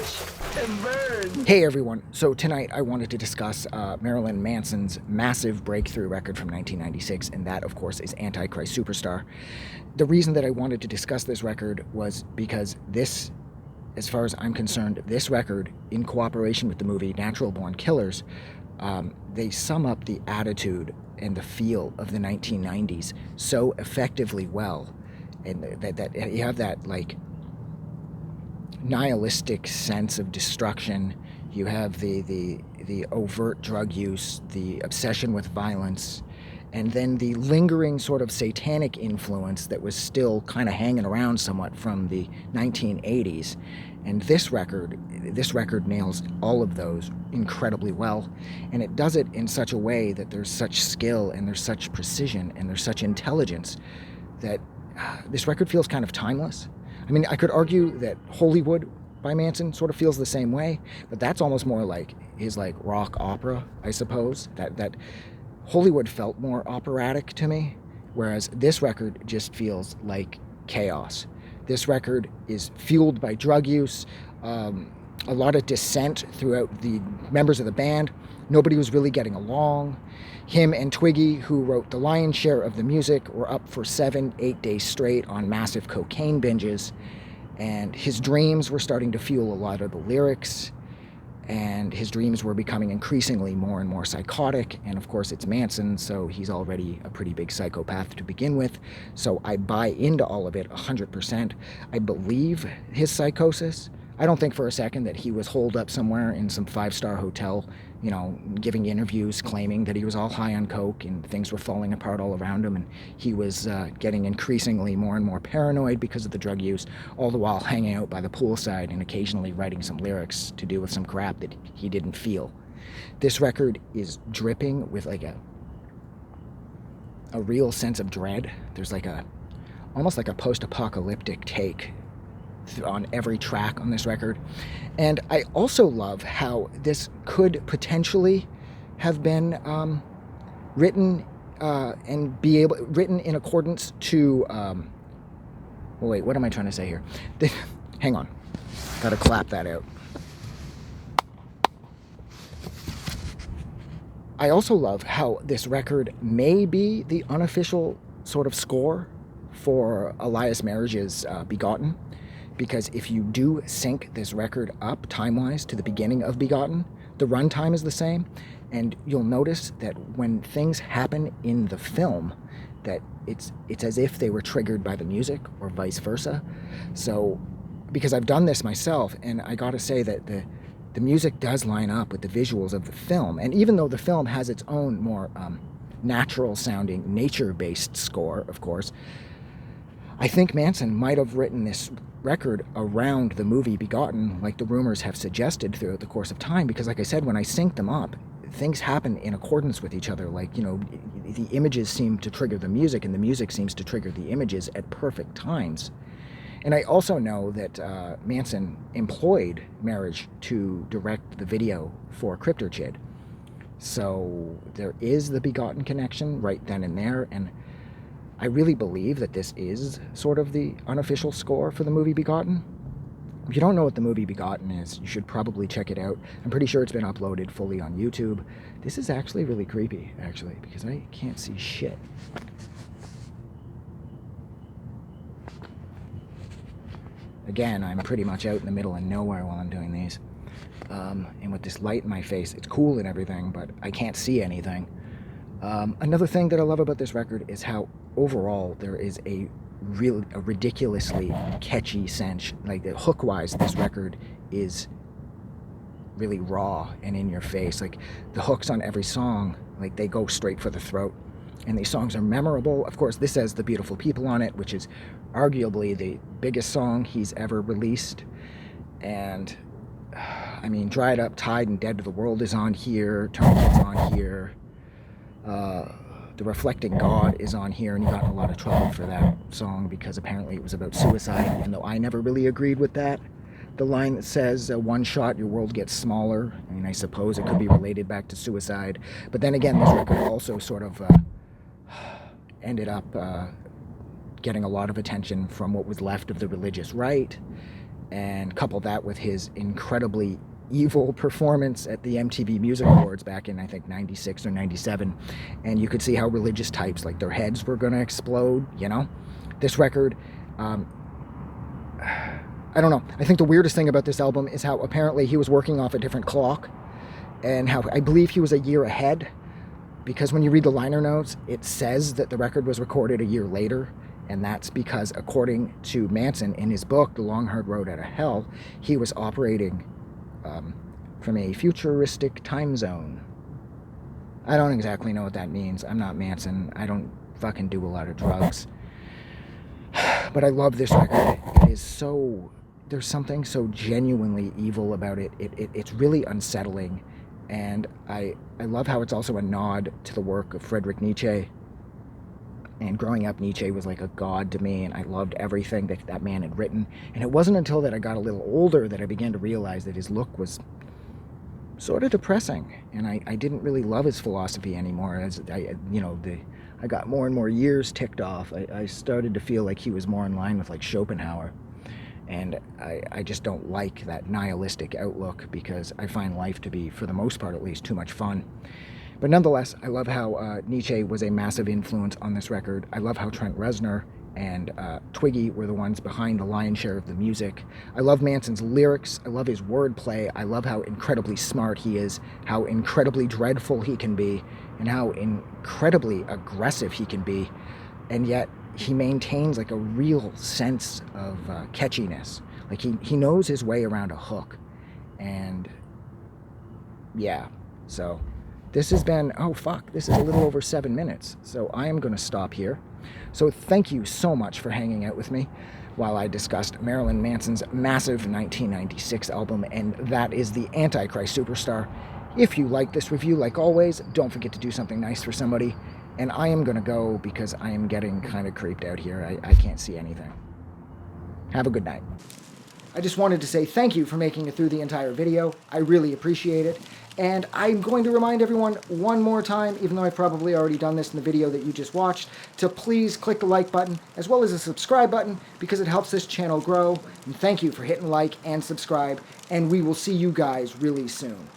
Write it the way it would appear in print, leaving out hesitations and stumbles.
Watch and burn. Hey everyone, so tonight I wanted to discuss Marilyn Manson's massive breakthrough record from 1996, and that of course is Antichrist Superstar. The reason that I wanted to discuss this record was because this, as far as I'm concerned, this record, in cooperation with the movie Natural Born Killers, they sum up the attitude and the feel of the 1990s so effectively well, and that you have that like nihilistic sense of destruction. You have the overt drug use, the obsession with violence, and then the lingering sort of satanic influence that was still kind of hanging around somewhat from the 1980s. And this record nails all of those incredibly well, and it does it in such a way that there's such skill and there's such precision and there's such intelligence that this record feels kind of timeless. I mean, I could argue that Hollywood by Manson sort of feels the same way, but that's almost more like his like rock opera, I suppose. That Hollywood felt more operatic to me, whereas this record just feels like chaos. This record is fueled by drug use, a lot of dissent throughout the members of the band. Nobody was really getting along. Him and Twiggy, who wrote the lion's share of the music, were up for 7-8 days straight on massive cocaine binges, and his dreams were starting to fuel a lot of the lyrics, and his dreams were becoming increasingly more and more psychotic. And of course it's Manson, so he's already a pretty big psychopath to begin with, so I buy into all of it 100%. I believe his psychosis. I don't think for a second that he was holed up somewhere in some 5-star hotel, you know, giving interviews claiming that he was all high on coke and things were falling apart all around him, and he was getting increasingly more and more paranoid because of the drug use, all the while hanging out by the poolside and occasionally writing some lyrics to do with some crap that he didn't feel. This record is dripping with like a real sense of dread. There's like almost like a post-apocalyptic take on every track on this record. And I also love how this could potentially have been written written in accordance to wait, what am I trying to say here? Hang on, gotta clap that out. I also love how this record may be the unofficial sort of score for Elias Marriage's Begotten, because if you do sync this record up time-wise to the beginning of Begotten, the runtime is the same, and you'll notice that when things happen in the film, that it's as if they were triggered by the music or vice versa. So, because I've done this myself, and I gotta say that the music does line up with the visuals of the film, and even though the film has its own more natural-sounding, nature-based score, of course, I think Manson might have written this record around the movie Begotten, like the rumors have suggested throughout the course of time, because like I said, when I sync them up, things happen in accordance with each other. Like, you know, the images seem to trigger the music, and the music seems to trigger the images at perfect times. And I also know that Manson employed Marriage to direct the video for Cryptorchid. So there is the Begotten connection right then and there, and I really believe that this is sort of the unofficial score for the movie Begotten. If you don't know what the movie Begotten is, you should probably check it out. I'm pretty sure it's been uploaded fully on YouTube. This is actually really creepy, actually, because I can't see shit. Again, I'm pretty much out in the middle of nowhere while I'm doing these. And with this light in my face, it's cool and everything, but I can't see anything. Another thing that I love about this record is how overall there is a ridiculously catchy sense. Like hook-wise, this record is really raw and in your face. Like the hooks on every song, like they go straight for the throat, and these songs are memorable. Of course, this has The Beautiful People on it, which is arguably the biggest song he's ever released. And I mean, Dried Up, Tied, and Dead to the World is on here. Tourniquet's on here. The Reflecting God is on here, and he got in a lot of trouble for that song because apparently it was about suicide, even though I never really agreed with that. The line that says, one shot, your world gets smaller. I mean, I suppose it could be related back to suicide. But then again, this record also sort of ended up getting a lot of attention from what was left of the religious right. and couple that with his incredibly evil performance at the MTV Music Awards back in, I think, 96 or 97, and you could see how religious types, like, their heads were going to explode, you know? This record, I don't know. I think the weirdest thing about this album is how apparently he was working off a different clock, and how I believe he was a year ahead, because when you read the liner notes, it says that the record was recorded a year later, and that's because, according to Manson in his book, The Long Hard Road Out of Hell, he was operating from a futuristic time zone. I don't exactly know what that means. I'm not Manson. I don't fucking do a lot of drugs. But I love this record. It is so... There's something so genuinely evil about it. It's really unsettling. And I love how it's also a nod to the work of Friedrich Nietzsche. And growing up, Nietzsche was like a god to me, and I loved everything that that man had written. And it wasn't until that I got a little older that I began to realize that his look was sort of depressing. And I didn't really love his philosophy anymore. As I got more and more years ticked off. I started to feel like he was more in line with, like, Schopenhauer. And I just don't like that nihilistic outlook, because I find life to be, for the most part at least, too much fun. But nonetheless, I love how Nietzsche was a massive influence on this record. I love how Trent Reznor and Twiggy were the ones behind the lion's share of the music. I love Manson's lyrics. I love his wordplay. I love how incredibly smart he is, how incredibly dreadful he can be, and how incredibly aggressive he can be. And yet, he maintains, like, a real sense of catchiness. Like, he knows his way around a hook. And yeah, so this has been, this is a little over 7 minutes. So I am going to stop here. So thank you so much for hanging out with me while I discussed Marilyn Manson's massive 1996 album, and that is the Antichrist Superstar. If you like this review, like always, don't forget to do something nice for somebody. And I am going to go because I am getting kind of creeped out here. I can't see anything. Have a good night. I just wanted to say thank you for making it through the entire video. I really appreciate it. And I'm going to remind everyone one more time, even though I've probably already done this in the video that you just watched, to please click the like button as well as the subscribe button, because it helps this channel grow. And thank you for hitting like and subscribe. And we will see you guys really soon.